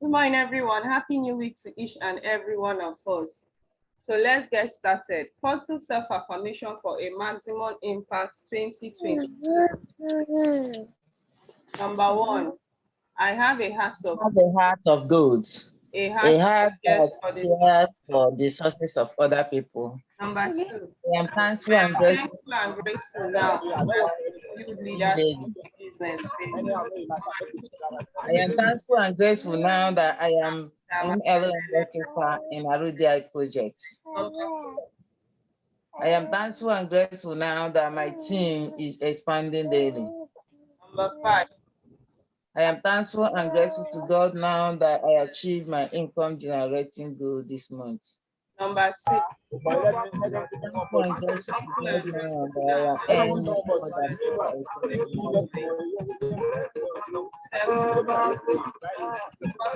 Good morning, everyone. Happy New Week to each and every one of us. So let's get started. Positive self-affirmation for a maximum impact 2022. Number one, I have a heart of gold. A heart that cares for the sources of other people. Number two, I am thankful and grateful now build leadership business. I am thankful and grateful now that I am MLA in Arudia project. I am thankful and grateful now that my team is expanding daily. Number five, I am thankful and grateful to God now that I achieved my income generating goal this month. Number six,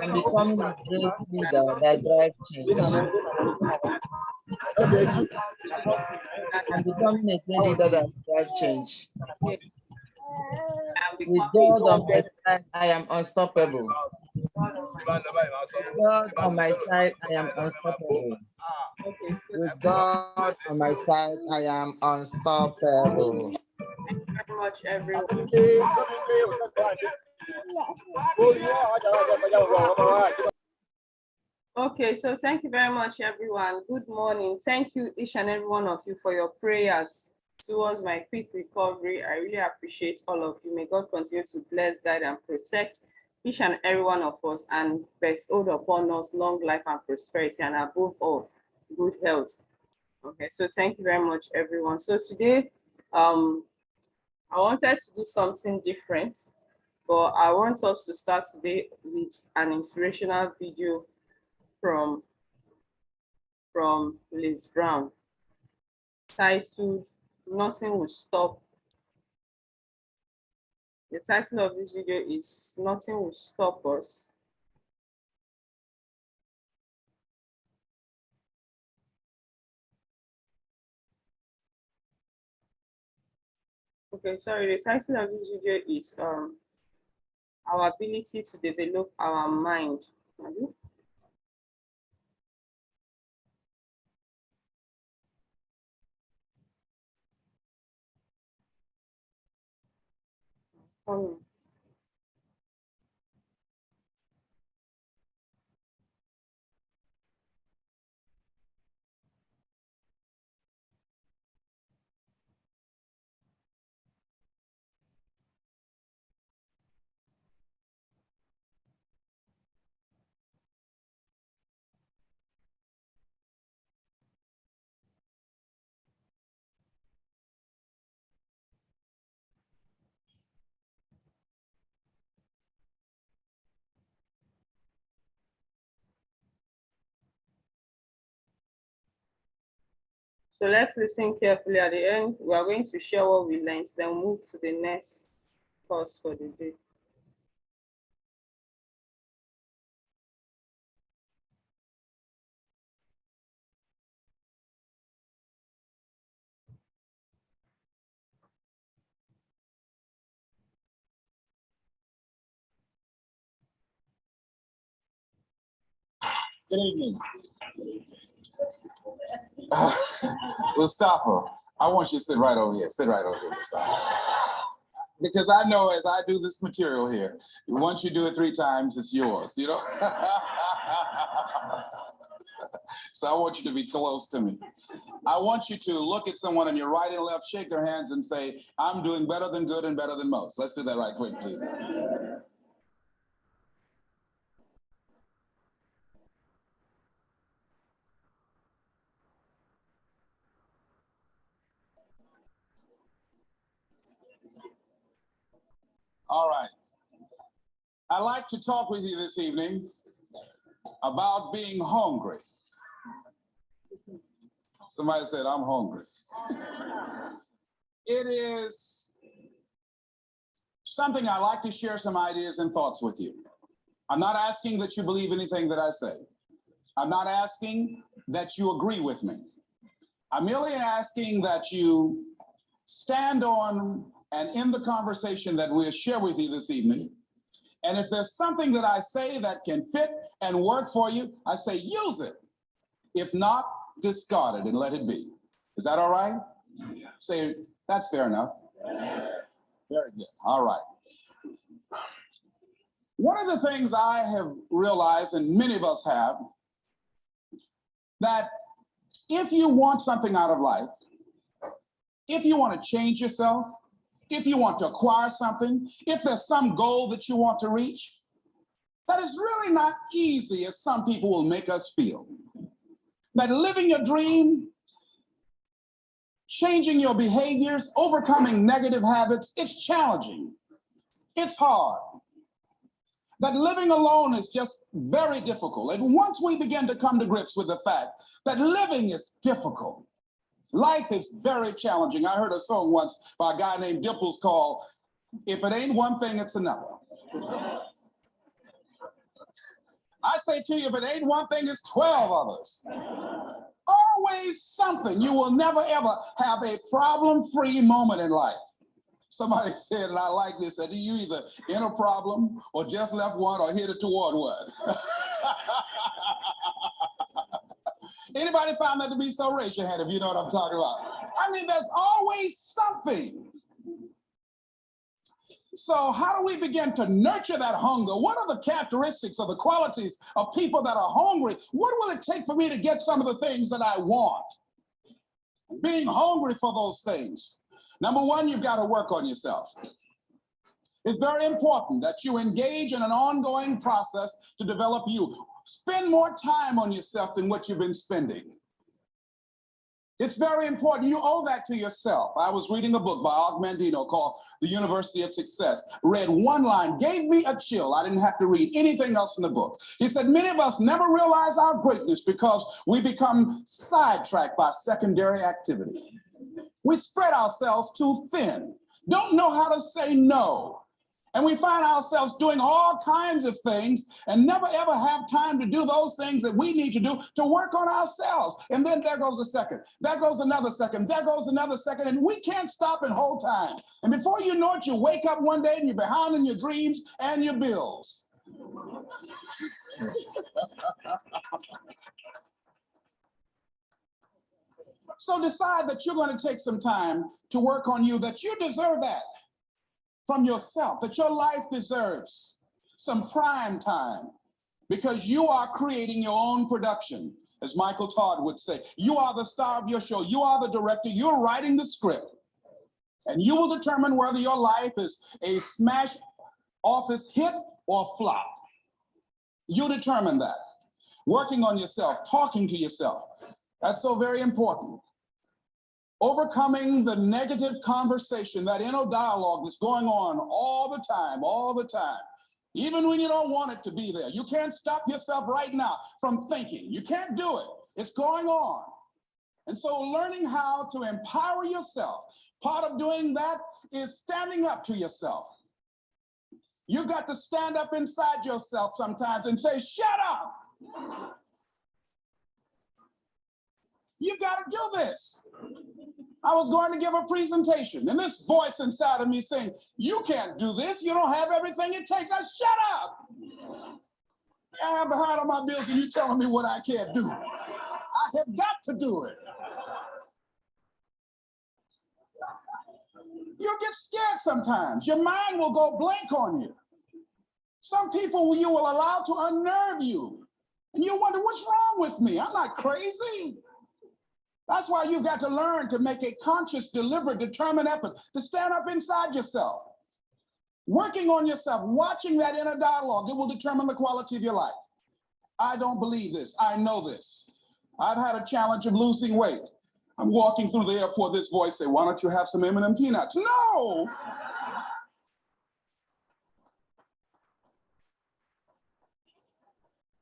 I'm becoming a great leader that drives change. I'm becoming a great leader that drives change. With God on my side, I am unstoppable. God on my side, I am unstoppable. With God on my side, I am unstoppable. Thank you very much, everyone. Okay, so thank you very much, everyone. Good morning. Thank you, each and every one of you, for your prayers towards my quick recovery. I really appreciate all of you. May God continue to bless, guide, and protect each and every one of us, and bestow upon us long life and prosperity, and above all, good health. Okay, so thank you very much, everyone. So today, I wanted to do something different, but I want us to start today with an inspirational video from Liz Brown, titled "Nothing Will Stop." The title of this video is "Nothing Will Stop Us." Okay, sorry, the title of this video is our ability to develop our mind. So let's listen carefully. At the end, we are going to share what we learned, then move to the next course for the day. Good evening. Mustafa, I want you to sit right over here. Sit right over here, Mustafa. Because I know as I do this material here, once you do it 3 times, it's yours, you know? So I want you to be close to me. I want you to look at someone on your right and left, shake their hands and say, I'm doing better than good and better than most. Let's do that right quick, please. All right. I'd like to talk with you this evening about being hungry. Somebody said, I'm hungry. It is something I like to share some ideas and thoughts with you. I'm not asking that you believe anything that I say. I'm not asking that you agree with me. I'm merely asking that you stand on and in the conversation that we'll share with you this evening, And if there's something that I say that can fit and work for you, I say use it. If not, discard it and let it be. Is that all right? Yeah. Say, that's fair enough. Very good. All right. One of the things I have realized, and many of us have, that if you want something out of life, if you want to change yourself, if you want to acquire something, if there's some goal that you want to reach, that is really not easy as some people will make us feel. That living your dream, changing your behaviors, overcoming negative habits, it's challenging. It's hard. That living alone is just very difficult. And once we begin to come to grips with the fact that living is difficult, life is very challenging. I heard a song once by a guy named Dimples called, "If It Ain't One Thing, It's Another." I say to you, if it ain't one thing, it's 12 others. Always something. You will never, ever have a problem-free moment in life. Somebody said, and I like this, that you either in a problem or just left one or headed toward one. Anybody found that to be so? Raise your hand if you know what I'm talking about. I mean, there's always something. So how do we begin to nurture that hunger? What are the characteristics or the qualities of people that are hungry? What will it take for me to get some of the things that I want? Being hungry for those things. Number one, you've got to work on yourself. It's very important that you engage in an ongoing process to develop you. Spend more time on yourself than what you've been spending. It's very important. You owe that to yourself. I was reading a book by Og Mandino called The University of Success. Read one line, gave me a chill. I didn't have to read anything else in the book. He said, many of us never realize our greatness because we become sidetracked by secondary activity. We spread ourselves too thin, don't know how to say no. And we find ourselves doing all kinds of things and never ever have time to do those things that we need to do to work on ourselves. And then there goes a second, there goes another second, there goes another second, and we can't stop and hold time. And before you know it, you wake up one day and you're behind in your dreams and your bills. So decide that you're going to take some time to work on you, that you deserve that from yourself, that your life deserves some prime time because you are creating your own production. As Michael Todd would say, you are the star of your show. You are the director. You're writing the script. And you will determine whether your life is a smash office hit or flop. You determine that. Working on yourself, talking to yourself. That's so very important. Overcoming the negative conversation, that inner dialogue that's going on all the time, even when you don't want it to be there. You can't stop yourself right now from thinking. You can't do it. It's going on. And so learning how to empower yourself, part of doing that is standing up to yourself. You've got to stand up inside yourself sometimes and say, shut up. You've got to do this. I was going to give a presentation, and this voice inside of me saying, you can't do this. You don't have everything it takes. I shut up. I'm behind on my bills, and you're telling me what I can't do. I have got to do it. You'll get scared sometimes. Your mind will go blank on you. Some people you will allow to unnerve you, and you wonder, what's wrong with me? I'm not crazy. That's why you've got to learn to make a conscious, deliberate, determined effort to stand up inside yourself. Working on yourself, watching that inner dialogue, it will determine the quality of your life. I don't believe this. I know this. I've had a challenge of losing weight. I'm walking through the airport, this voice say, why don't you have some M&M peanuts? No!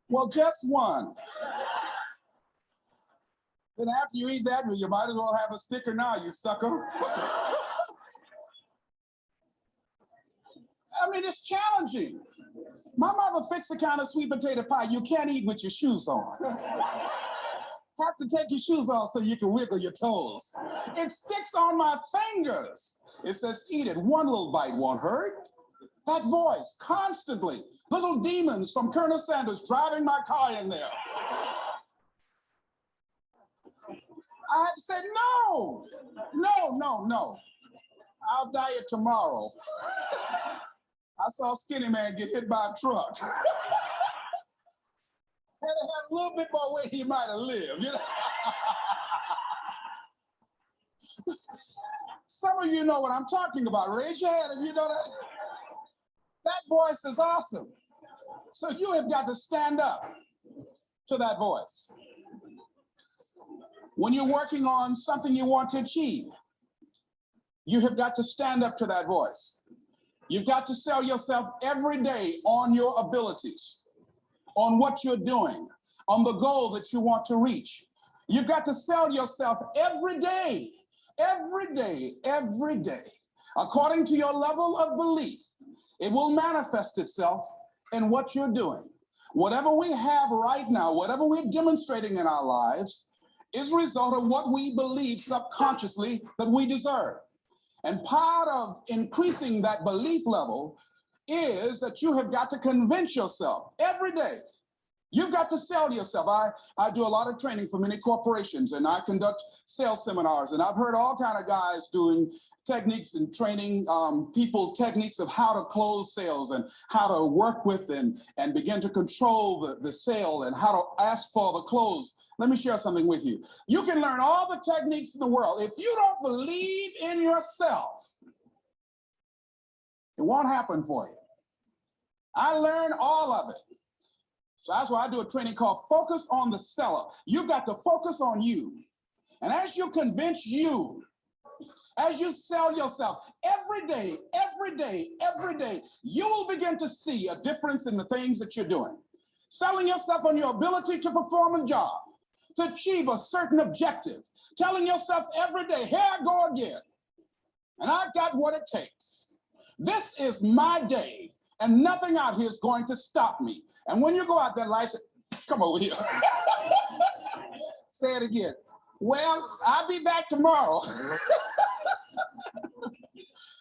Well, just one. Then after you eat that, you might as well have a sticker now, you sucker. I mean, it's challenging. My mother fixed the kind of sweet potato pie you can't eat with your shoes on. Have to take your shoes off so you can wiggle your toes. It sticks on my fingers. It says, eat it. One little bite won't hurt. That voice constantly, little demons from Colonel Sanders driving my car in there. I had to say, no, no, no, no. I'll die it tomorrow. I saw a skinny man get hit by a truck. Had to have a little bit more weight, he might have lived, you know. Some of you know what I'm talking about. Raise your hand if you know that. That voice is awesome. So you have got to stand up to that voice. When you're working on something you want to achieve, you have got to stand up to that voice. You've got to sell yourself every day on your abilities, on what you're doing, on the goal that you want to reach. You've got to sell yourself every day, every day, every day. According to your level of belief, it will manifest itself in what you're doing. Whatever we have right now, whatever we're demonstrating in our lives, is a result of what we believe subconsciously that we deserve. And part of increasing that belief level is that you have got to convince yourself every day. You've got to sell yourself. I do a lot of training for many corporations, and I conduct sales seminars, and I've heard all kind of guys doing techniques and training people techniques of how to close sales and how to work with and begin to control the sale and how to ask for the close. Let me share something with you. You can learn all the techniques in the world. If you don't believe in yourself, it won't happen for you. I learned all of it. So that's why I do a training called Focus on the Seller. You've got to focus on you. And as you convince you, as you sell yourself every day, every day, every day, you will begin to see a difference in the things that you're doing. Selling yourself on your ability to perform a job, to achieve a certain objective, telling yourself every day, here I go again, and I got what it takes. This is my day, and nothing out here is going to stop me. And when you go out there, like, come over here. Say it again. Well, I'll be back tomorrow.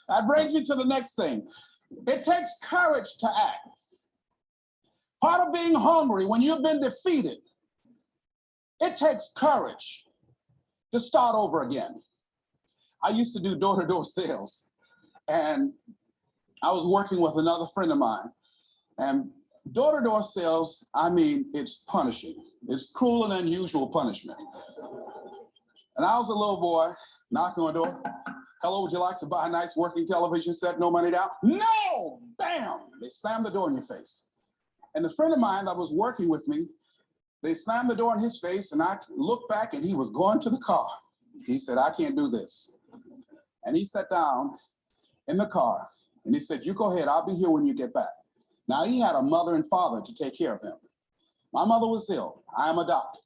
That brings me to the next thing. It takes courage to act. Part of being hungry when you've been defeated, it takes courage to start over again. I used to do door-to-door sales, and I was working with another friend of mine, and door-to-door sales, I mean, it's punishing. It's cruel and unusual punishment. And I was a little boy knocking on the door. Hello, would you like to buy a nice working television set? No money down? No! Bam! They slammed the door in your face. And a friend of mine that was working with me, they slammed the door in his face, and I looked back, and he was going to the car. He said, I can't do this. And he sat down in the car, and he said, you go ahead, I'll be here when you get back. Now, he had a mother and father to take care of him. My mother was ill. I am adopted.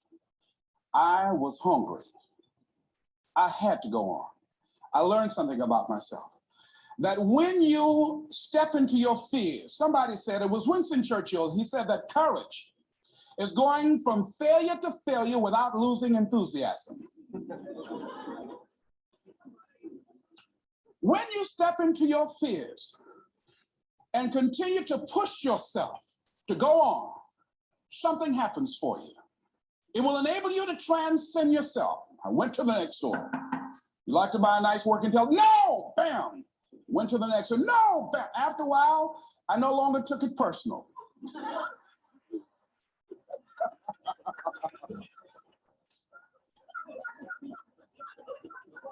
I was hungry. I had to go on. I learned something about myself. That when you step into your fears, somebody said, it was Winston Churchill, he said that courage is going from failure to failure without losing enthusiasm. When you step into your fears and continue to push yourself to go on, something happens for you. It will enable you to transcend yourself. I went to the next door. You like to buy a nice working television? No! Bam! Went to the next one. No! Bam! After a while, I no longer took it personal.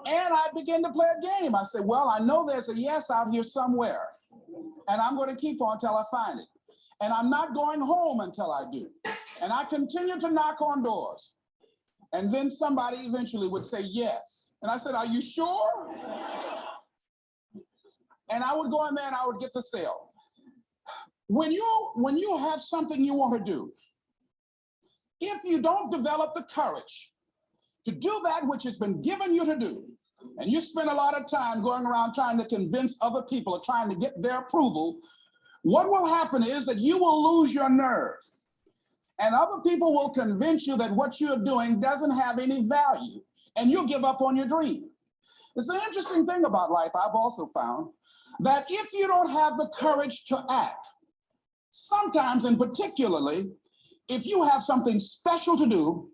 And I began to play a game. I said, well, I know there's a yes out here somewhere, and I'm going to keep on until I find it. And I'm not going home until I do. And I continue to knock on doors. And then somebody eventually would say yes. And I said, are you sure? And I would go in there and I would get the sale. When you have something you want to do, if you don't develop the courage to do that which has been given you to do, and you spend a lot of time going around trying to convince other people or trying to get their approval, what will happen is that you will lose your nerve. And other people will convince you that what you're doing doesn't have any value, and you'll give up on your dream. It's an interesting thing about life I've also found. that if you don't have the courage to act, sometimes and particularly if you have something special to do,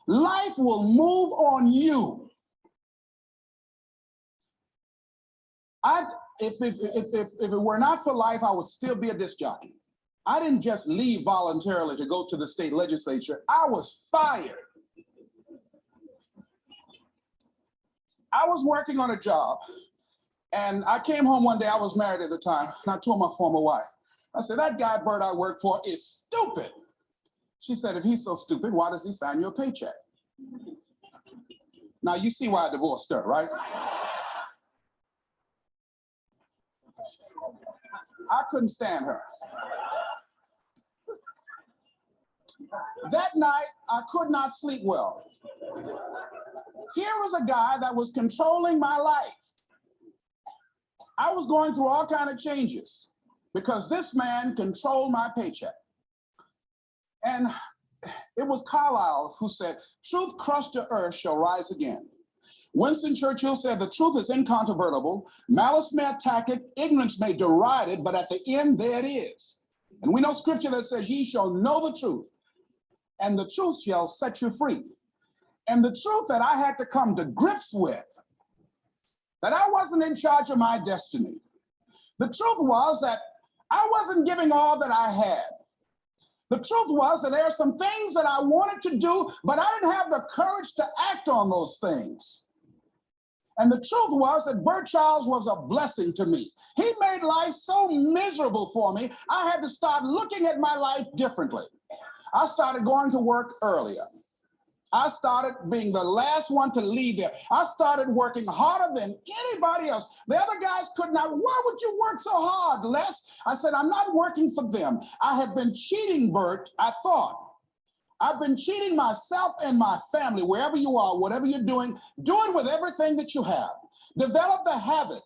life will move on you. If it were not for life, I would still be a disc jockey. I didn't just leave voluntarily to go to the state legislature. I was fired. I was working on a job, and I came home one day. I was married at the time, and I told my former wife, I said, that guy Bert I work for is stupid. She said, if he's so stupid, why does he sign you a paycheck? Now, you see why I divorced her, right? I couldn't stand her. That night, I could not sleep well. Here was a guy that was controlling my life. I was going through all kinds of changes because this man controlled my paycheck. And it was Carlyle who said, truth crushed to earth shall rise again. Winston Churchill said, the truth is incontrovertible. Malice may attack it, ignorance may deride it, but at the end, there it is. And we know scripture that says, ye shall know the truth, and the truth shall set you free. And the truth that I had to come to grips with, that I wasn't in charge of my destiny. The truth was that I wasn't giving all that I had. The truth was that there are some things that I wanted to do, but I didn't have the courage to act on those things. And the truth was that Bert Childs was a blessing to me. He made life so miserable for me, I had to start looking at my life differently. I started going to work earlier. I started being the last one to leave there. I started working harder than anybody else. The other guys could not. Why would you work so hard, Les? I said, I'm not working for them. I have been cheating, Bert, I thought. I've been cheating myself and my family. Wherever you are, whatever you're doing, do it with everything that you have. Develop the habit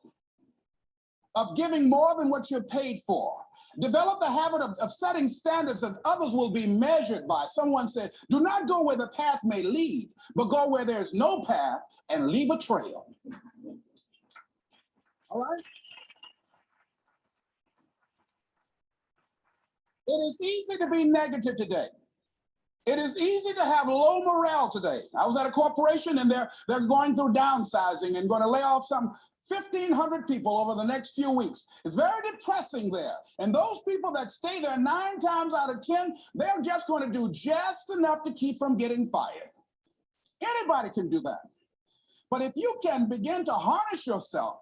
of giving more than what you're paid for. Develop the habit of setting standards that others will be measured by. Someone said, do not go where the path may lead, but go where there's no path and leave a trail. All right? It is easy to be negative today. It is easy to have low morale today. I was at a corporation and they're going through downsizing and going to lay off some 1,500 people over the next few weeks. It's very depressing there. And those people that stay there 9 times out of 10, they're just going to do just enough to keep from getting fired. Anybody can do that. But if you can begin to harness yourself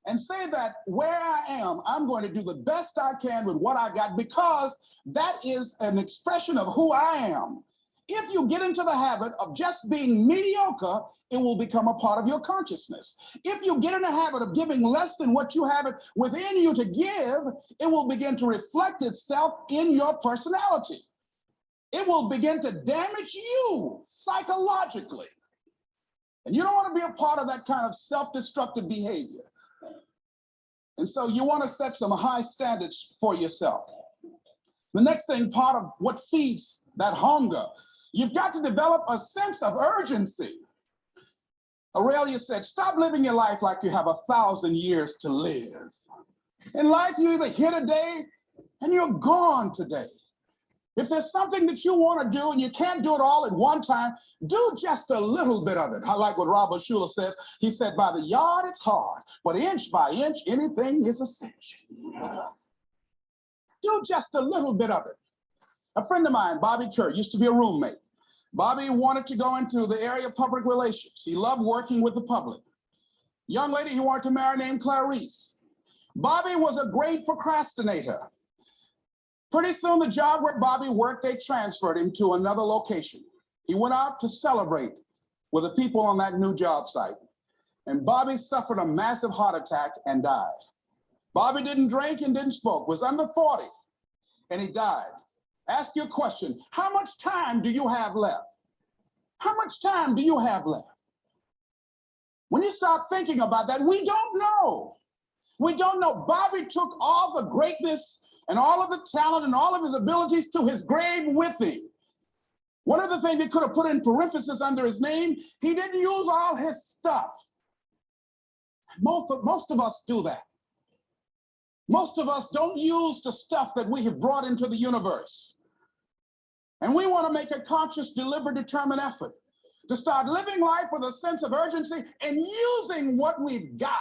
and say that where I am, I'm going to do the best I can with what I got, because that is an expression of who I am. If you get into the habit of just being mediocre, it will become a part of your consciousness. If you get in the habit of giving less than what you have it within you to give, it will begin to reflect itself in your personality. It will begin to damage you psychologically. And you don't want to be a part of that kind of self-destructive behavior. And so you want to set some high standards for yourself. The next thing, part of what feeds that hunger, you've got to develop a sense of urgency. Aurelia said, stop living your life like you have 1,000 years to live. In life, you're either here today and you're gone today. If there's something that you want to do and you can't do it all at one time, do just a little bit of it. I like what Robert Schuller says. He said, by the yard, it's hard, but inch by inch, anything is a cinch. Do just a little bit of it. A friend of mine, Bobby Kerr, used to be a roommate. Bobby wanted to go into the area of public relations. He loved working with the public. Young lady he wanted to marry named Clarice. Bobby was a great procrastinator. Pretty soon, the job where Bobby worked, they transferred him to another location. He went out to celebrate with the people on that new job site. And Bobby suffered a massive heart attack and died. Bobby didn't drink and didn't smoke, was under 40, and he died. Ask you a question. How much time do you have left? How much time do you have left? When you start thinking about that, we don't know. We don't know. Bobby took all the greatness and all of the talent and all of his abilities to his grave with him. One of the things he could have put in parenthesis under his name, he didn't use all his stuff. Most of us do that. Most of us don't use the stuff that we have brought into the universe. And we want to make a conscious, deliberate, determined effort to start living life with a sense of urgency and using what we've got,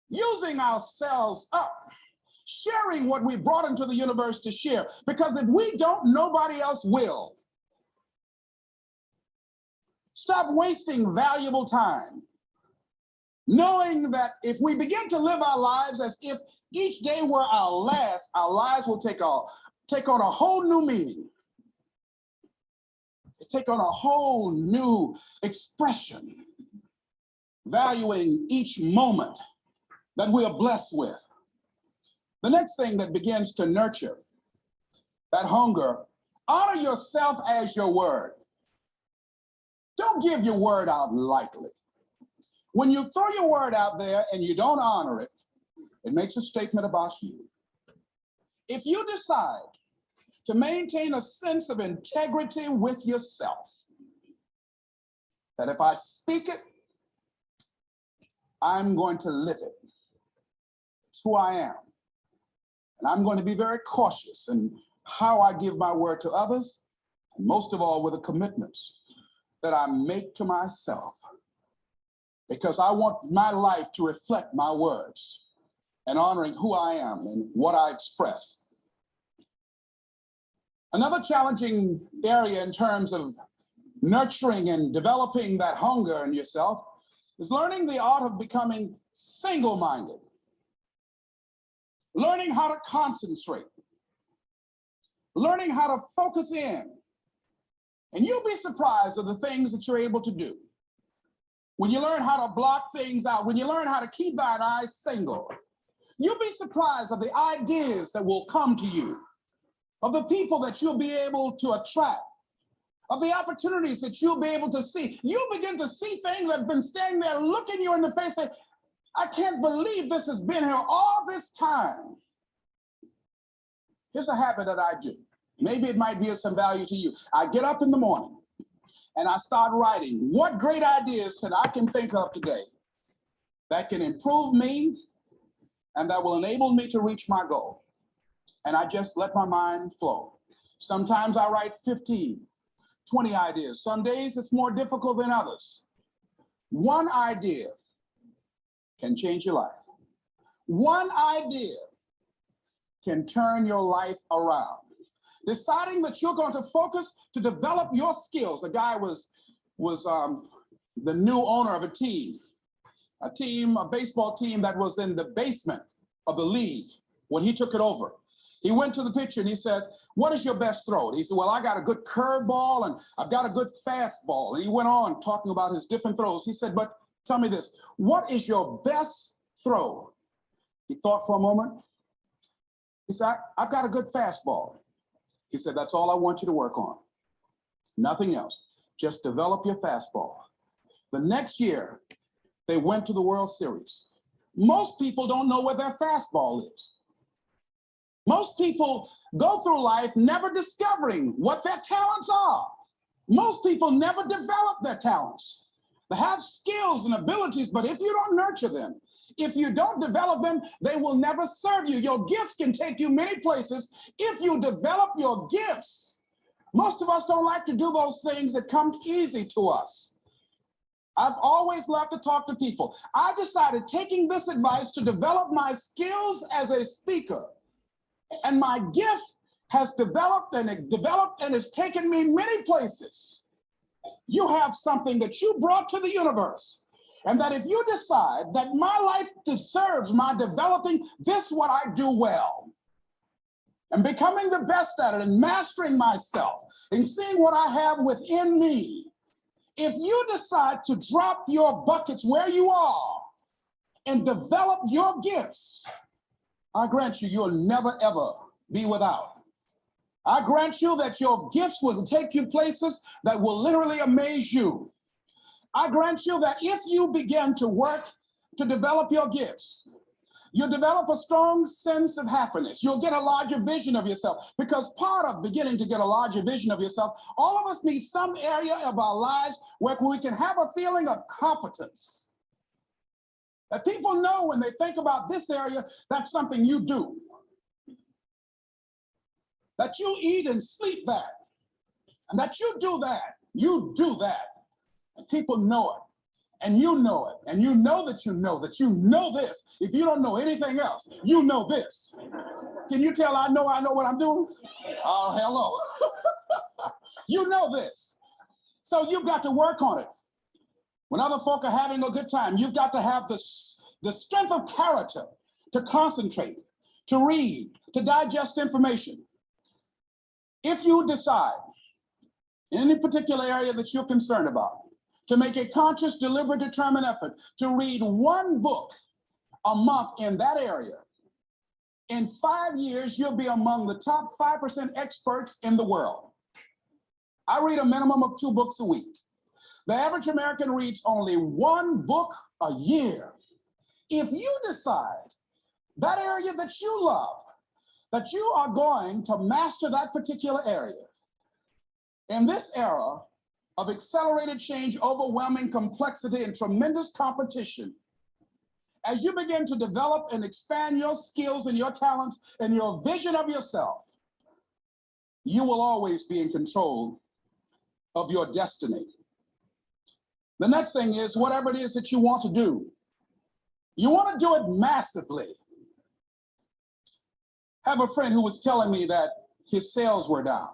using ourselves up, sharing what we brought into the universe to share. Because if we don't, nobody else will. Stop wasting valuable time, knowing that if we begin to live our lives as if each day were our last, our lives will take on a whole new meaning, take on a whole new expression, valuing each moment that we are blessed with. The next thing that begins to nurture that hunger, honor yourself as your word. Don't give your word out lightly. When you throw your word out there and you don't honor it, it makes a statement about you. If you decide to maintain a sense of integrity with yourself, that if I speak it, I'm going to live it. It's who I am. And I'm going to be very cautious in how I give my word to others, and most of all with the commitments that I make to myself, because I want my life to reflect my words and honoring who I am and what I express. Another challenging area in terms of nurturing and developing that hunger in yourself is learning the art of becoming single-minded, learning how to concentrate, learning how to focus in. And you'll be surprised of the things that you're able to do. When you learn how to block things out, when you learn how to keep thine eyes single, you'll be surprised of the ideas that will come to you, of the people that you'll be able to attract, of the opportunities that you'll be able to see. You'll begin to see things that have been standing there looking you in the face and say, I can't believe this has been here all this time. Here's a habit that I do. Maybe it might be of some value to you. I get up in the morning and I start writing what great ideas that I can think of today that can improve me and that will enable me to reach my goal. And I just let my mind flow. Sometimes I write 15, 20 ideas. Some days it's more difficult than others. One idea can change your life. One idea can turn your life around. Deciding that you're going to focus to develop your skills. The guy was the new owner of a baseball team that was in the basement of the league when he took it over. He went to the pitcher and he said, what is your best throw? And he said, well, I got a good curveball and I've got a good fastball. And he went on talking about his different throws. He said, but tell me this, what is your best throw? He thought for a moment. He said, I've got a good fastball. He said, that's all I want you to work on. Nothing else. Just develop your fastball. The next year, they went to the World Series. Most people don't know where their fastball is. Most people go through life never discovering what their talents are. Most people never develop their talents. They have skills and abilities, but if you don't nurture them, if you don't develop them, they will never serve you. Your gifts can take you many places if you develop your gifts. Most of us don't like to do those things that come easy to us. I've always loved to talk to people. I decided, taking this advice, to develop my skills as a speaker. And my gift has developed and has taken me many places. You have something that you brought to the universe. And that if you decide that my life deserves my developing this, what I do well, and becoming the best at it and mastering myself and seeing what I have within me, if you decide to drop your buckets where you are and develop your gifts, I grant you, you'll never, ever be without. I grant you that your gifts will take you places that will literally amaze you. I grant you that if you begin to work to develop your gifts, you'll develop a strong sense of happiness. You'll get a larger vision of yourself, because part of beginning to get a larger vision of yourself, all of us need some area of our lives where we can have a feeling of competence. That people know when they think about this area, that's something you do. That you eat and sleep that. And that you do that. You do that. And people know it. And you know it. And you know that you know this. If you don't know anything else, you know this. Can you tell I know what I'm doing? Oh, hello. You know this. So you've got to work on it. When other folk are having a good time, you've got to have the strength of character to concentrate, to read, to digest information. If you decide in any particular area that you're concerned about, to make a conscious, deliberate, determined effort to read one book a month in that area, in 5 years, you'll be among the top 5% experts in the world. I read a minimum of 2 books a week. The average American reads only 1 book a year. If you decide that area that you love, that you are going to master that particular area, in this era of accelerated change, overwhelming complexity, and tremendous competition, as you begin to develop and expand your skills and your talents and your vision of yourself, you will always be in control of your destiny. The next thing is, whatever it is that you want to do, you want to do it massively. I have a friend who was telling me that his sales were down.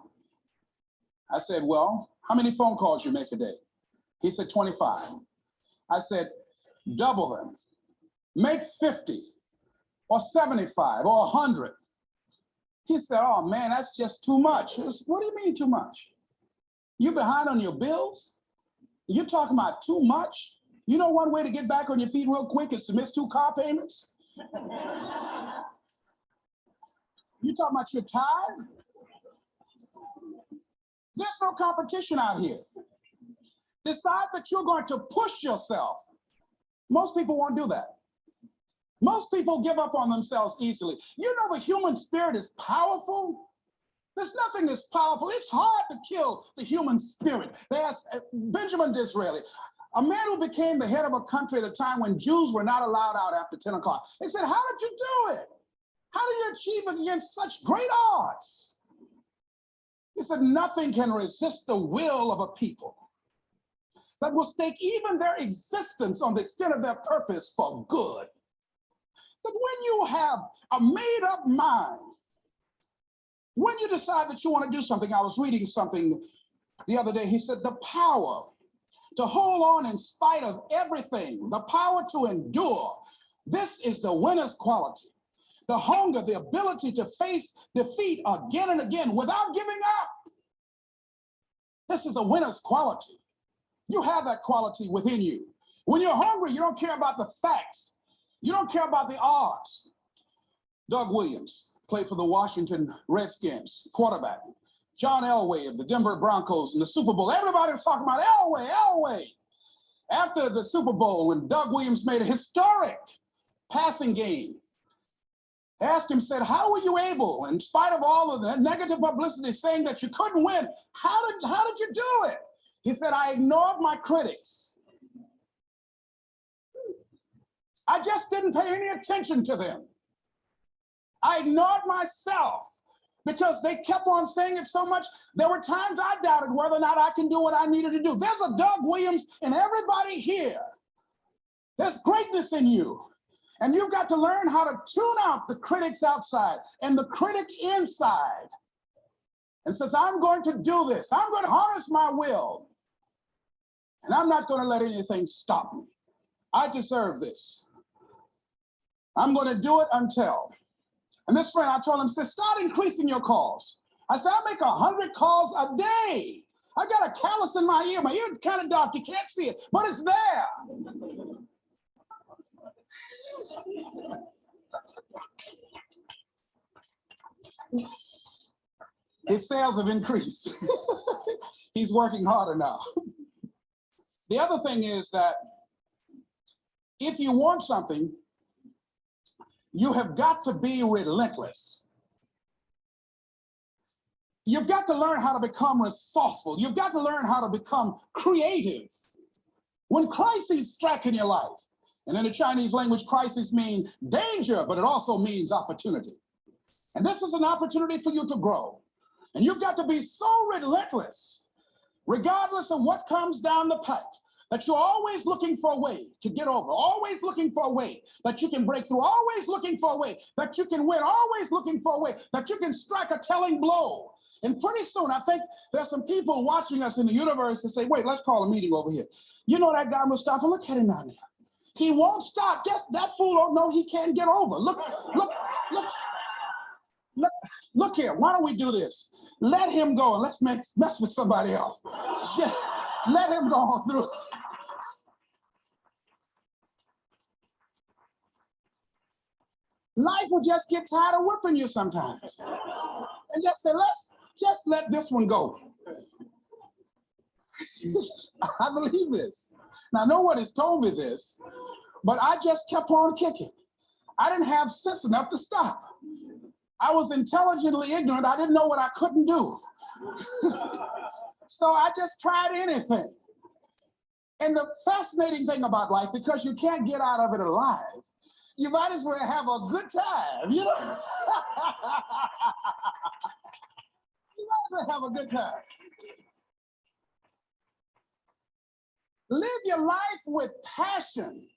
I said, well, how many phone calls you make a day? He said, 25. I said, double them. Make 50 or 75 or 100. He said, oh man, that's just too much. I said, what do you mean too much? You behind on your bills? You're talking about too much? You know one way to get back on your feet real quick is to miss 2 car payments? You talking about you're tired? There's no competition out here. Decide that you're going to push yourself. Most people won't do that. Most people give up on themselves easily. You know the human spirit is powerful. There's nothing that's powerful. It's hard to kill the human spirit. They asked Benjamin Disraeli, a man who became the head of a country at a time when Jews were not allowed out after 10 o'clock. They said, how did you do it? How do you achieve it against such great odds? He said, nothing can resist the will of a people that will stake even their existence on the extent of their purpose for good. That when you have a made-up mind, when you decide that you want to do something, I was reading something the other day, he said, the power to hold on in spite of everything, the power to endure, this is the winner's quality. The hunger, the ability to face defeat again and again without giving up. This is a winner's quality. You have that quality within you. When you're hungry, you don't care about the facts. You don't care about the odds. Doug Williams played for the Washington Redskins, quarterback. John Elway of the Denver Broncos in the Super Bowl. Everybody was talking about Elway. After the Super Bowl, when Doug Williams made a historic passing game, asked him, said, how were you able, in spite of all of the negative publicity saying that you couldn't win, how did you do it? He said, I ignored my critics. I just didn't pay any attention to them. I ignored myself because they kept on saying it so much. There were times I doubted whether or not I can do what I needed to do. There's a Doug Williams in everybody here. There's greatness in you. And you've got to learn how to tune out the critics outside and the critic inside. And since I'm going to do this, I'm going to harness my will. And I'm not going to let anything stop me. I deserve this. I'm going to do it until. And this friend, I told him, said, start increasing your calls. I said, I make 100 calls a day. I got a callus in my ear. My ear is kind of dark. You can't see it, but it's there. His sales have increased. He's working harder now. The other thing is that if you want something, you have got to be relentless. You've got to learn how to become resourceful. You've got to learn how to become creative. When crises strike in your life, And in the Chinese language, crisis means danger, but it also means opportunity. And this is an opportunity for you to grow. And you've got to be so relentless, regardless of what comes down the pipe, that you're always looking for a way to get over, always looking for a way that you can break through, always looking for a way that you can win, always looking for a way that you can strike a telling blow. And pretty soon, I think there's some people watching us in the universe that say, wait, let's call a meeting over here. You know that guy, Mustafa, look at him down there. He won't stop. Just that fool don't know he can't get over. Look here. Why don't we do this? Let him go and let's mess with somebody else. Just let him go on through. Life will just get tired of whipping you sometimes. And just say, let's just let this one go. I believe this. Now, no one has told me this, but I just kept on kicking. I didn't have sense enough to stop. I was intelligently ignorant. I didn't know what I couldn't do. So I just tried anything. And the fascinating thing about life, because you can't get out of it alive, you might as well have a good time, you know? You might as well have a good time. Live your life with passion,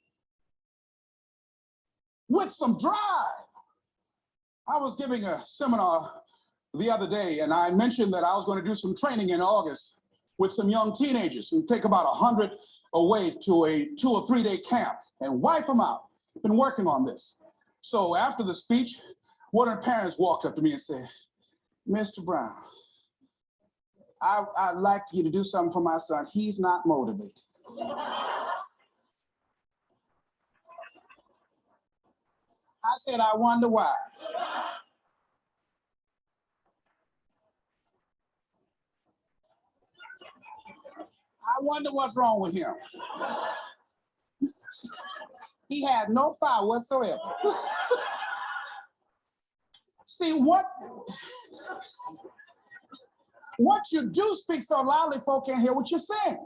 with some drive. I was giving a seminar the other day, and I mentioned that I was going to do some training in August with some young teenagers and take about 100 away to a 2 or 3 day camp and wipe them out. Been working on this. So after the speech, one of the parents walked up to me and said, Mr. Brown, I'd like you to do something for my son. He's not motivated. I said, I wonder why. I wonder what's wrong with him. He had no fire whatsoever. See, what you do speak so loudly, folk can't hear what you're saying.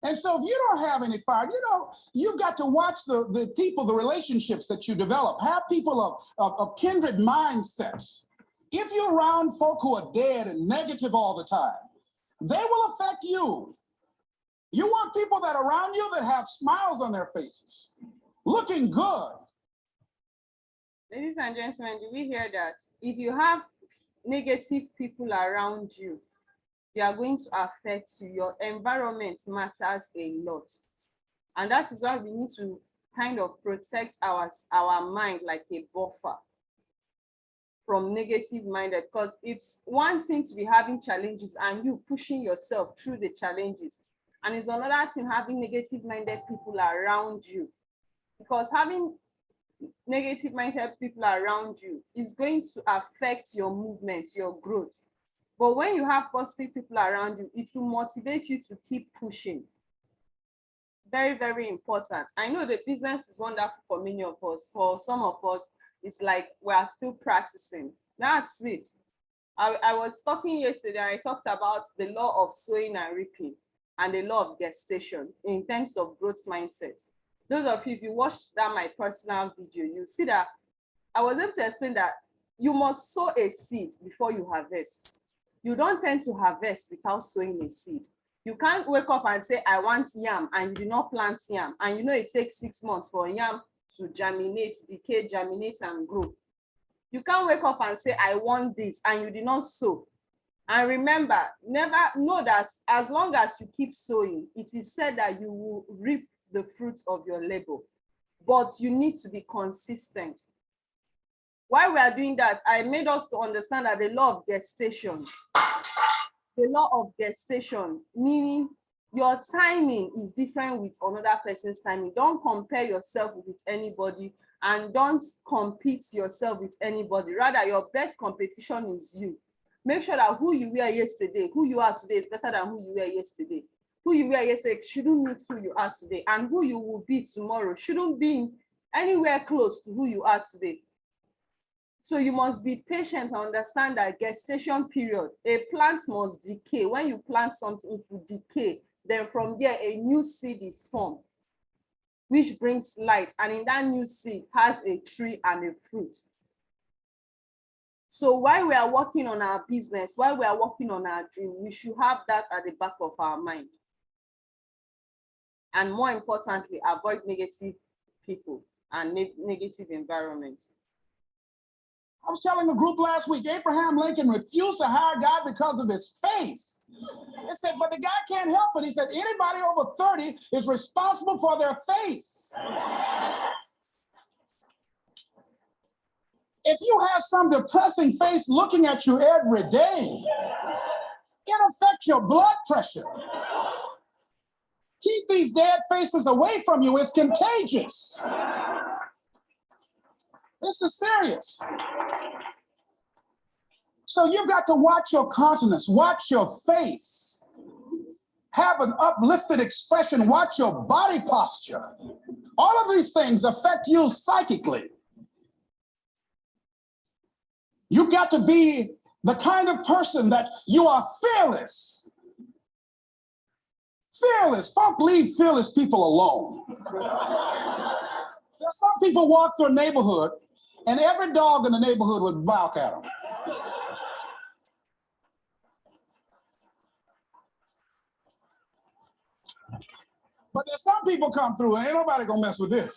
And so if you don't have any fire, you know, you've got to watch the people, the relationships that you develop. Have people of kindred mindsets. If you're around folk who are dead and negative all the time, they will affect you. You want people that are around you that have smiles on their faces, looking good. Ladies and gentlemen, do we hear that? If you have negative people around you, they are going to affect you. Your environment matters a lot. And that is why we need to kind of protect our mind like a buffer from negative minded, because it's one thing to be having challenges and you pushing yourself through the challenges. And it's another thing having negative minded people around you, because having negative minded people around you is going to affect your movement, your growth. But when you have positive people around you, it will motivate you to keep pushing. Very, very important. I know the business is wonderful for many of us. For some of us, it's like we are still practicing. That's it. I was talking yesterday, I talked about the law of sowing and reaping and the law of gestation in terms of growth mindset. Those of you, if you watched that my personal video, you see that I was able to explain that you must sow a seed before you harvest. You don't tend to harvest without sowing a seed. You can't wake up and say, I want yam, and you do not plant yam. And you know it takes 6 months for yam to germinate, decay, germinate, and grow. You can't wake up and say, I want this, and you did not sow. And remember, never know that as long as you keep sowing, it is said that you will reap the fruits of your labor. But you need to be consistent. While we are doing that, I made us to understand that the law of gestation, meaning your timing is different with another person's timing. Don't compare yourself with anybody and don't compete yourself with anybody. Rather, your best competition is you. Make sure that who you were yesterday, who you are today is better than who you were yesterday. Who you were yesterday shouldn't meet who you are today, and who you will be tomorrow shouldn't be anywhere close to who you are today. So you must be patient and understand that gestation period, a plant must decay. When you plant something, it will decay. Then from there, a new seed is formed. which brings light, and in that new seed has a tree and a fruit. So while we are working on our business, while we are working on our dream, we should have that at the back of our mind. And more importantly, avoid negative people and negative environments. I was telling a group last week, Abraham Lincoln refused to hire God because of his face. They said, but the guy can't help it. He said, anybody over 30 is responsible for their face. If you have some depressing face looking at you every day, it affects your blood pressure. Keep these dead faces away from you. It's contagious. This is serious. So you've got to watch your countenance, watch your face, have an uplifted expression, watch your body posture. All of these things affect you psychically. You've got to be the kind of person that you are fearless. Fearless. Folk leave fearless people alone. There's some people walk through a neighborhood and every dog in the neighborhood would bark at them. But there's some people come through and ain't nobody gonna mess with this.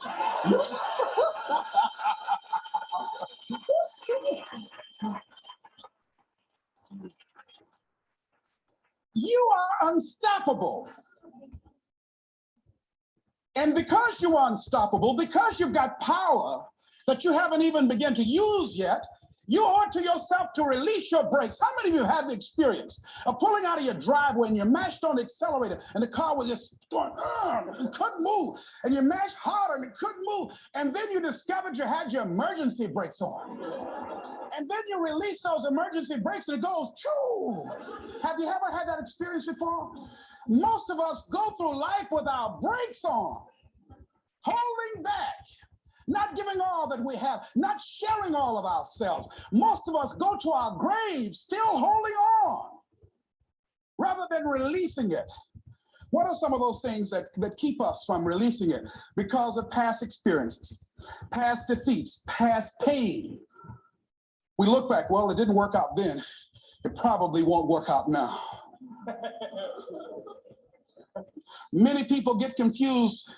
You are unstoppable. And because you are unstoppable, because you've got power that you haven't even begun to use yet, you owe it to yourself to release your brakes. How many of you have the experience of pulling out of your driveway and you mashed on the accelerator and the car was just going, and couldn't move, and you mashed harder and it couldn't move, and then you discovered you had your emergency brakes on. And then you release those emergency brakes and it goes, choo. Have you ever had that experience before? Most of us go through life with our brakes on, holding back, not giving all that we have, not sharing all of ourselves. Most of us go to our graves still holding on rather than releasing it. What are some of those things that keep us from releasing it? Because of past experiences, past defeats, past pain. We look back, well, it didn't work out then. It probably won't work out now. Many people get confused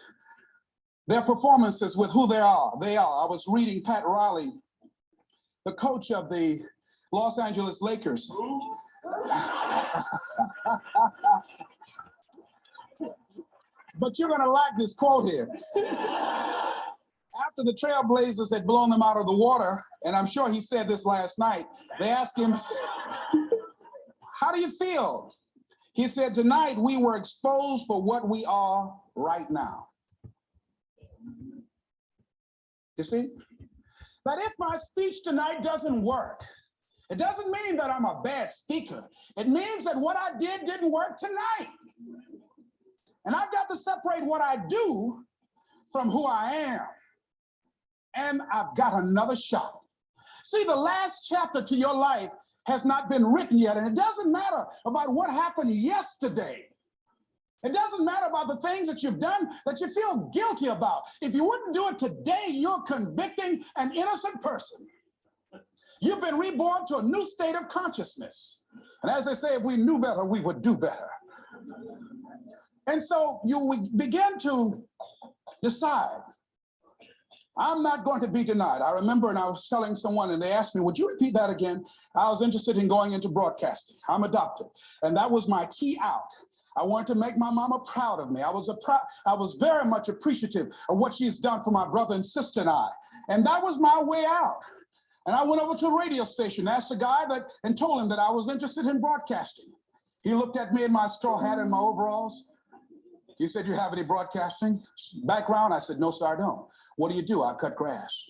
their performances with who they are. I was reading Pat Riley, the coach of the Los Angeles Lakers. But you're gonna like this quote here. After the Trailblazers had blown them out of the water, and I'm sure he said this last night, they asked him, how do you feel? He said, tonight we were exposed for what we are right now. You see? That if my speech tonight doesn't work, it doesn't mean that I'm a bad speaker. It means that what I did didn't work tonight. And I've got to separate what I do from who I am. And I've got another shot. See, the last chapter to your life has not been written yet, and it doesn't matter about what happened yesterday. It doesn't matter about the things that you've done that you feel guilty about. If you wouldn't do it today, you're convicting an innocent person. You've been reborn to a new state of consciousness. And as they say, if we knew better, we would do better. And so you begin to decide, I'm not going to be denied. I remember, and I was telling someone, and they asked me, would you repeat that again? I was interested in going into broadcasting. I'm a doctor, and that was my key out. I wanted to make my mama proud of me. I was very much appreciative of what she's done for my brother and sister and I. And that was my way out. And I went over to a radio station, asked the guy and told him that I was interested in broadcasting. He looked at me in my straw hat and my overalls. He said, you have any broadcasting background? I said, no, sir, I don't. What do? I cut grass.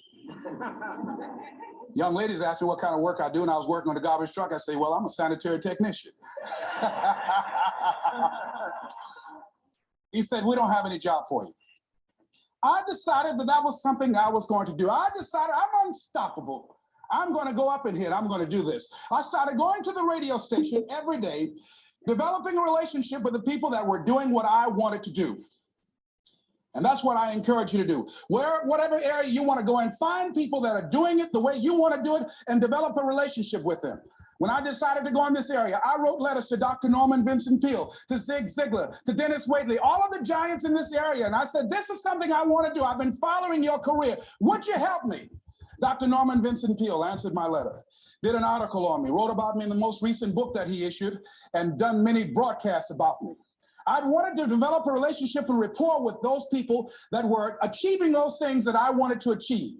Young ladies asked me what kind of work I do, and I was working on the garbage truck. I say, well, I'm a sanitary technician. He said, we don't have any job for you. I decided that was something I was going to do. I decided I'm unstoppable. I'm going to go up in here and I'm going to do this. I started going to the radio station every day, developing a relationship with the people that were doing what I wanted to do. And that's what I encourage you to do. Whatever area you want to go in, find people that are doing it the way you want to do it and develop a relationship with them. When I decided to go in this area, I wrote letters to Dr. Norman Vincent Peale, to Zig Ziglar, to Dennis Waitley, all of the giants in this area. And I said, this is something I want to do. I've been following your career. Would you help me? Dr. Norman Vincent Peale answered my letter, did an article on me, wrote about me in the most recent book that he issued, and done many broadcasts about me. I wanted to develop a relationship and rapport with those people that were achieving those things that I wanted to achieve.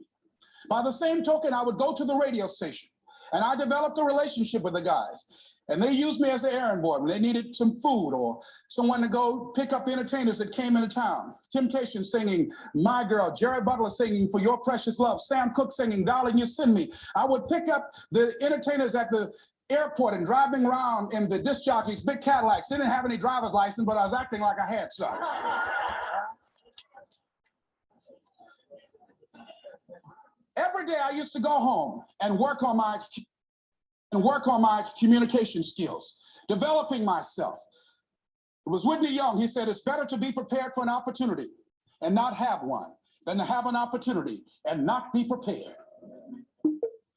By the same token, I would go to the radio station, and I developed a relationship with the guys. And they used me as an errand boy when they needed some food or someone to go pick up entertainers that came into town. Temptation singing My Girl, Jerry Butler singing For Your Precious Love, Sam Cooke singing Darling You Send Me. I would pick up the entertainers at the airport and driving around in the disc jockeys, big Cadillacs. They didn't have any driver's license, but I was acting like I had some. Every day I used to go home and work on my communication skills, developing myself. It was Whitney Young. He said, it's better to be prepared for an opportunity and not have one than to have an opportunity and not be prepared.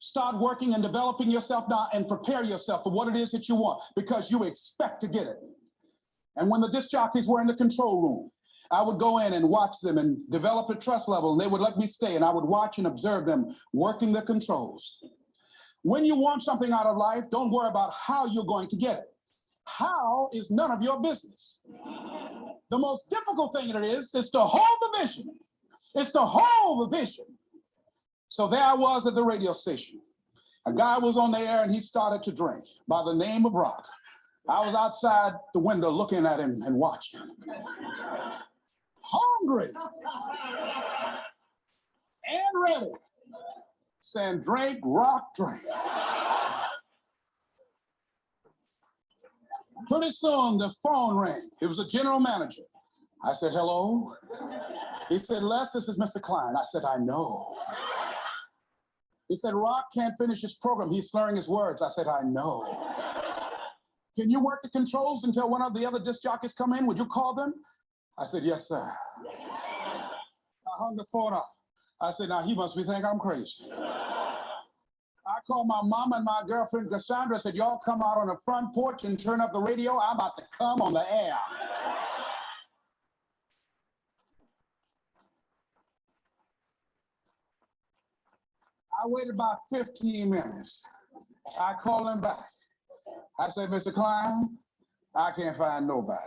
Start working and developing yourself now and prepare yourself for what it is that you want because you expect to get it. And when the disc jockeys were in the control room, I would go in and watch them and develop a trust level, and they would let me stay, and I would watch and observe them working the controls. When you want something out of life, don't worry about how you're going to get it. How is none of your business. The most difficult thing it is to hold the vision. It's to hold the vision. So there I was at the radio station. A guy was on the air and he started to drink by the name of Rock. I was outside the window looking at him and watching him. Hungry and ready. Saying, drink, Rock, drink. Pretty soon the phone rang. It was a general manager. I said, hello. He said, Les, this is Mr. Klein. I said, I know. He said, Rock can't finish his program. He's slurring his words. I said, I know. Can you work the controls until one of the other disc jockeys come in? Would you call them? I said, yes, sir. I hung the phone up. I said, now he must be thinking I'm crazy. I called my mom and my girlfriend, Cassandra, said, y'all come out on the front porch and turn up the radio. I'm about to come on the air. I waited about 15 minutes. I called him back. I said, Mr. Klein, I can't find nobody.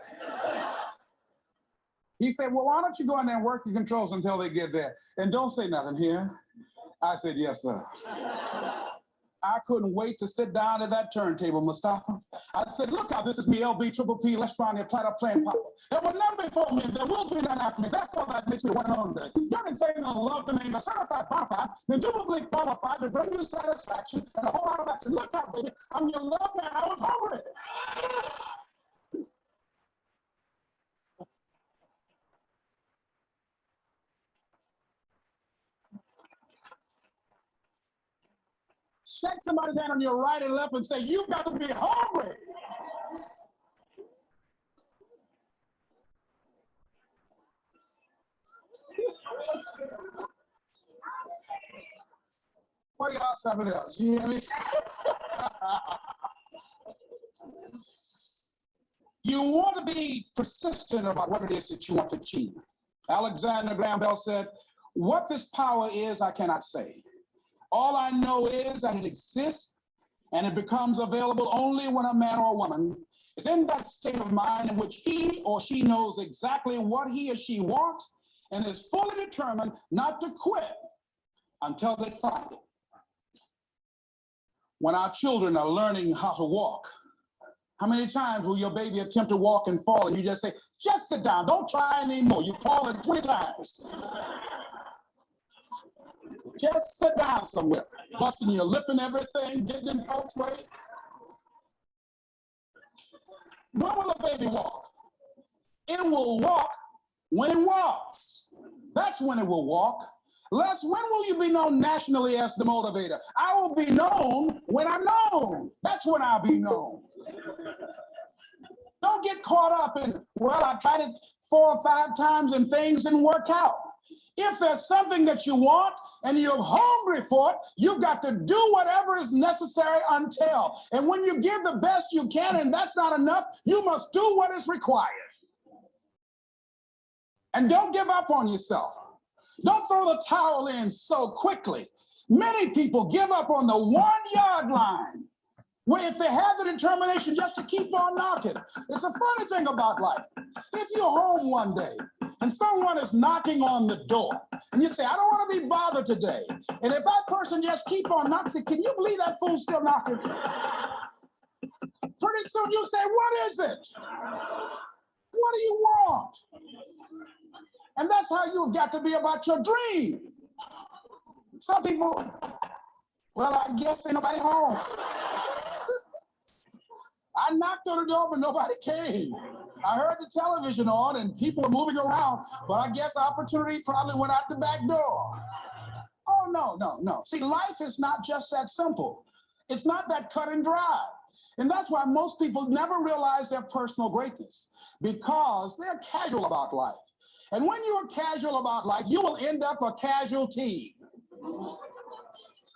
He said, well, why don't you go in there and work the controls until they get there? And don't say nothing here. I said, yes, sir. I couldn't wait to sit down at that turntable, Mustafa. I said, look out, this is me, LB, Triple P, let's find a platter playing pop. There was none before me, there will be none after me. Therefore, that makes me one on day. You're insane on love to name a certified bonafide, then dutifully qualified to bring you satisfaction and a whole lot of action. Look out, baby, I'm your love man, I was hungry. Shake somebody's hand on your right and left and say, you've got to be hungry. Where y'all something else? You hear me? You want to be persistent about what it is that you want to achieve. Alexander Graham Bell said, what this power is, I cannot say. All I know is that it exists and it becomes available only when a man or a woman is in that state of mind in which he or she knows exactly what he or she wants and is fully determined not to quit until they find it. When our children are learning how to walk, how many times will your baby attempt to walk and fall and you just say, just sit down, don't try anymore. You've fallen 20 times. Just sit down somewhere, busting your lip and everything, getting in folks' way. When will a baby walk? It will walk when it walks. That's when it will walk. Les, when will you be known nationally as the motivator? I will be known when I'm known. That's when I'll be known. Don't get caught up in, well, I tried it 4 or 5 times and things didn't work out. If there's something that you want and you're hungry for it, you've got to do whatever is necessary until. And when you give the best you can and that's not enough, you must do what is required. And don't give up on yourself. Don't throw the towel in so quickly. Many people give up on the 1-yard line, where if they have the determination just to keep on knocking. It's a funny thing about life. If you're home one day and someone is knocking on the door and you say, I don't want to be bothered today. And if that person just keep on knocking, say, can you believe that fool's still knocking? Pretty soon you say, what is it? What do you want? And that's how you've got to be about your dream. Some people, well, I guess ain't nobody home. I knocked on the door, but nobody came. I heard the television on and people were moving around, but I guess opportunity probably went out the back door. Oh, no. See, life is not just that simple. It's not that cut and dry. And that's why most people never realize their personal greatness, because they're casual about life. And when you're casual about life, you will end up a casualty.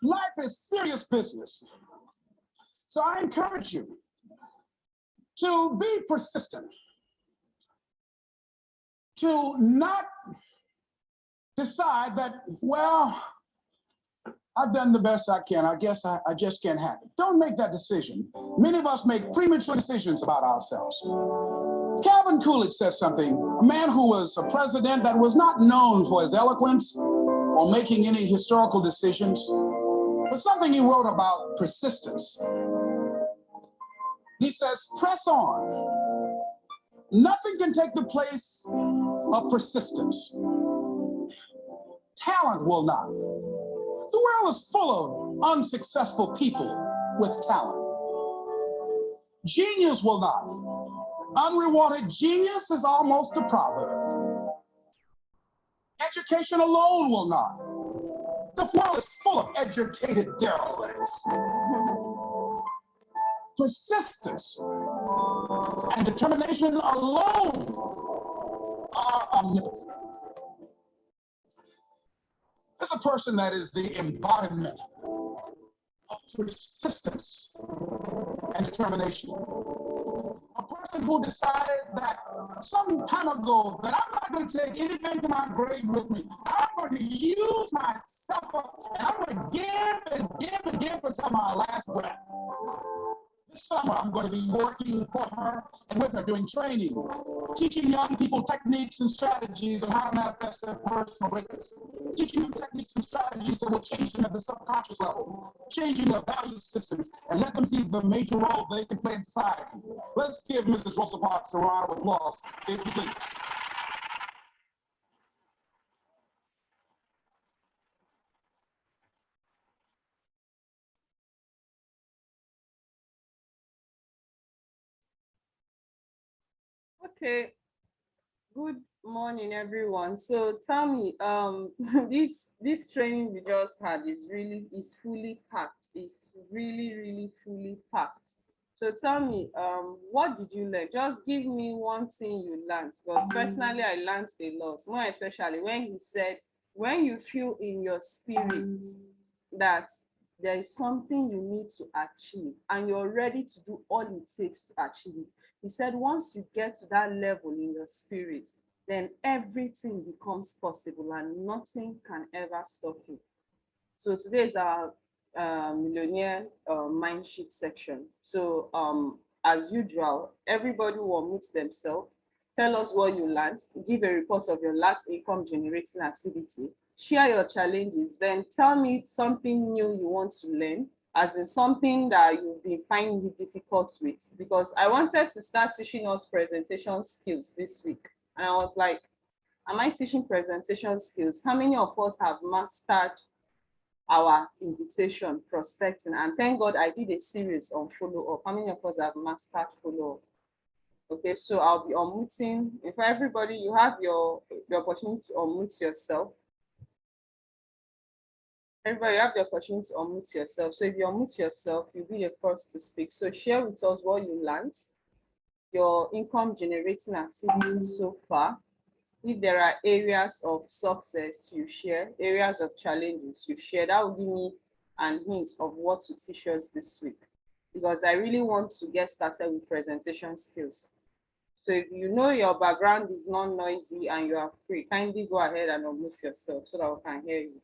Life is serious business. So I encourage you to be persistent, to not decide that, well, I've done the best I can. I guess I just can't have it. Don't make that decision. Many of us make premature decisions about ourselves. Calvin Coolidge said something, a man who was a president that was not known for his eloquence or making any historical decisions, but something he wrote about persistence. He says, press on. Nothing can take the place of persistence. Talent will not. The world is full of unsuccessful people with talent. Genius will not. Unrewarded genius is almost a proverb. Education alone will not. The world is full of educated derelicts. Persistence and determination alone are omnipotent. There's a person that is the embodiment of persistence and determination. A person who decided that some time ago that I'm not going to take anything to my grave with me. I'm going to use myself up and I'm going to give and give and give until my last breath. This summer, I'm going to be working for her and with her, doing training, teaching young people techniques and strategies on how to manifest their personal greatness, teaching them techniques and strategies that will change them at the subconscious level, changing their value systems, and let them see the major role they can play in society. Let's give Mrs. Rosa Parks a round of applause, if you please. Okay. Good morning, everyone. So tell me, this training we just had is fully packed. It's really fully packed. So tell me, what did you learn? Just give me one thing you learned, because personally I learned a lot. More especially when he said, when you feel in your spirit that there is something you need to achieve and you're ready to do all it takes to achieve it. He said, once you get to that level in your spirit, then everything becomes possible and nothing can ever stop you. So today is our millionaire mind sheet section. So as usual, everybody will unmute themselves. Tell us what you learned. Give a report of your last income generating activity. Share your challenges. Then tell me something new you want to learn, as in something that you've been finding it difficult with. Because I wanted to start teaching us presentation skills this week. And I was like, am I teaching presentation skills? How many of us have mastered our invitation, prospecting? And thank God I did a series on follow-up. How many of us have mastered follow-up? Okay, so I'll be unmuting. If everybody, you have the opportunity to unmute yourself. Everybody, you have the opportunity to unmute yourself. So if you unmute yourself, you'll be the first to speak. So share with us what you learned. your income generating activities so far. If there are areas of success you share, areas of challenges you share, that will give me an hint of what to teach us this week, because I really want to get started with presentation skills. So if you know your background is not noisy and you are free, kindly go ahead and unmute yourself so that we can hear you.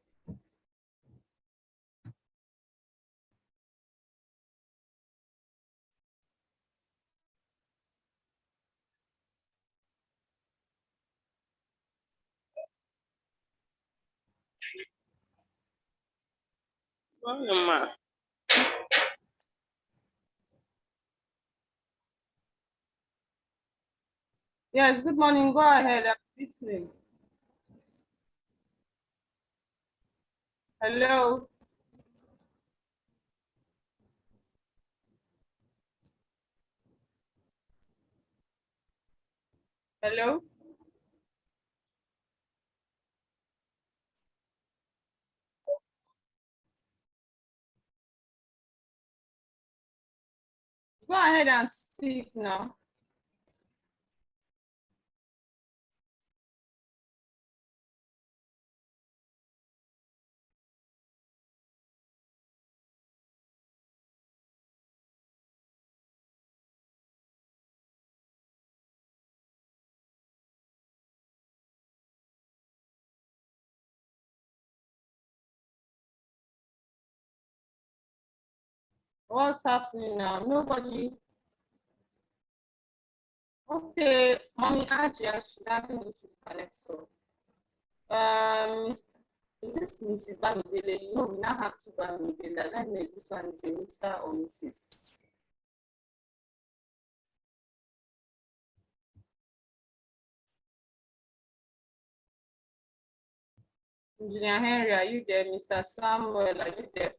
Yes, good morning. Go ahead. I'm listening. Hello. Hello. Go ahead and speak now. What's happening now? Nobody. Okay, Mommy Aja, she's having issues connect. So, is this Mrs. Bamidele? You know, we now have two Bamidele. I don't know if this one is a Mr. or Mrs. Engineer Henry, are you there? Mr. Samuel, are you there?